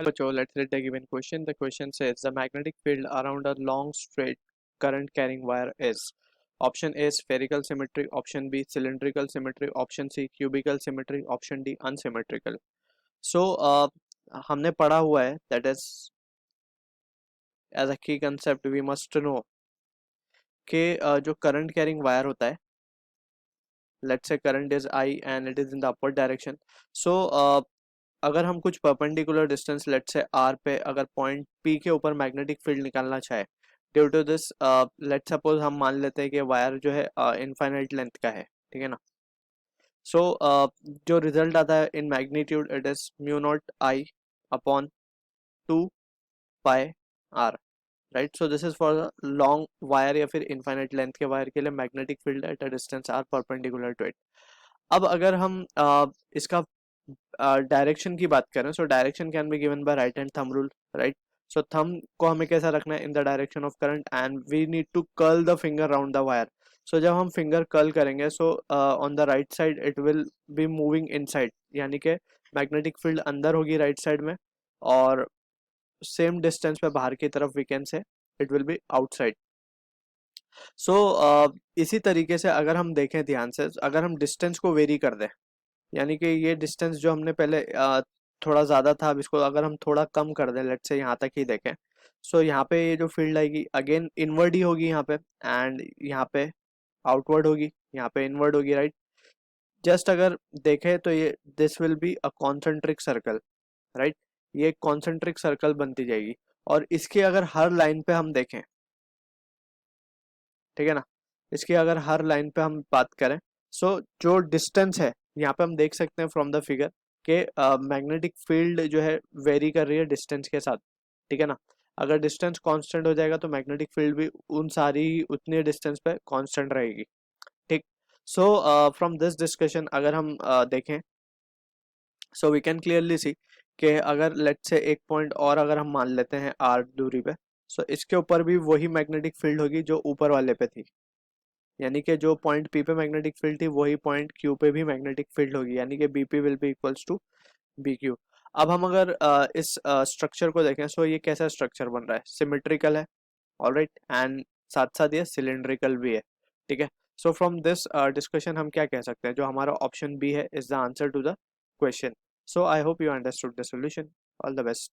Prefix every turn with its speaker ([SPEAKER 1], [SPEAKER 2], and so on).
[SPEAKER 1] Hello, Joe. Let's read the given question. The question says the magnetic field around a long straight current carrying wire is option A spherical symmetry, option B cylindrical symmetry, option C cubical symmetry, option D unsymmetrical. So हमने पढ़ा हुआ है that is as a key concept we must know कि जो current carrying wire होता है, let's say current is I and it is in the upward direction. So अगर हम कुछ परपेंडिकुलर डिस्टेंस लेट से आर पे अगर पॉइंट पी के ऊपर मैग्नेटिक फील्ड निकालना चाहे due to this let suppose हम मान लेते हैं कि वायर जो है इनफाइनाइट लेंथ का है, ठीक है ना. सो जो रिजल्ट आता है in magnitude it is mu naught I upon 2 pi R, right. So this is for long wire या फिर इनफाइनाइट लेंथ के वायर के लिए magnetic field at a distance R perpendicular to it. अब अगर हम इसका डायरेक्शन की बात करें, so direction can be given by right hand thumb rule, right. So thumb को हमें कैसा रखना है in the direction of current and we need to curl the finger round the wire. So जब हम फिंगर कर्ल करेंगे so on the right side it will be moving inside, यानी कि मैग्नेटिक फील्ड अंदर होगी राइट साइड में और same distance पे बाहर की तरफ we can say it will be outside. So इसी तरीके से अगर हम देखें ध्यान से, अगर हम डिस्टेंस को वेरी कर दें, यानी कि ये डिस्टेंस जो हमने पहले थोड़ा ज़्यादा था, अब इसको अगर हम थोड़ा कम कर दें, लेट्स से यहाँ तक ही देखें, सो यहाँ पे ये जो फील्ड आएगी अगेन इनवर्ड ही होगी यहाँ पे, एंड यहाँ पे आउटवर्ड होगी, यहाँ पे इनवर्ड होगी, राइट. जस्ट अगर देखें तो ये this will be a concentric circle, right. ये कॉन्सेंट्रिक सर्कल बनती जाएगी और इसके अगर हर लाइन पे हम देखें, ठीक है ना, इसकी अगर हर लाइन पे हम बात करें, सो जो डिस्टेंस है यहाँ पे हम देख सकते हैं फ्रॉम द फिगर के मैग्नेटिक फील्ड जो है वेरी कर रही है डिस्टेंस के साथ, ठीक है ना. अगर डिस्टेंस कांस्टेंट हो जाएगा तो मैग्नेटिक फील्ड भी उन सारी उतने डिस्टेंस पे कांस्टेंट रहेगी, ठीक. सो फ्रॉम दिस डिस्कशन अगर हम देखें, so we can clearly see कि अगर लेट्स से एक पॉइंट और अगर हम मान लेते हैं आर दूरी पे, सो इसके ऊपर भी वही मैग्नेटिक फील्ड होगी जो ऊपर वाले पे थी, यानी कि जो पॉइंट पी पे मैग्नेटिक फील्ड थी वही पॉइंट क्यू पे भी मैग्नेटिक फील्ड होगी, यानी कि BP will be equals to B Q. अब हम अगर इस स्ट्रक्चर को देखें, सो ये कैसा स्ट्रक्चर बन रहा है, सिमेट्रिकल है, ऑलराइट, एंड साथ साथ ये सिलेंड्रिकल भी है, ठीक है. सो फ्रॉम दिस डिस्कशन हम क्या कह सकते हैं, जो हमारा ऑप्शन बी है is the answer to the question. So I hope you understood the solution. All the best.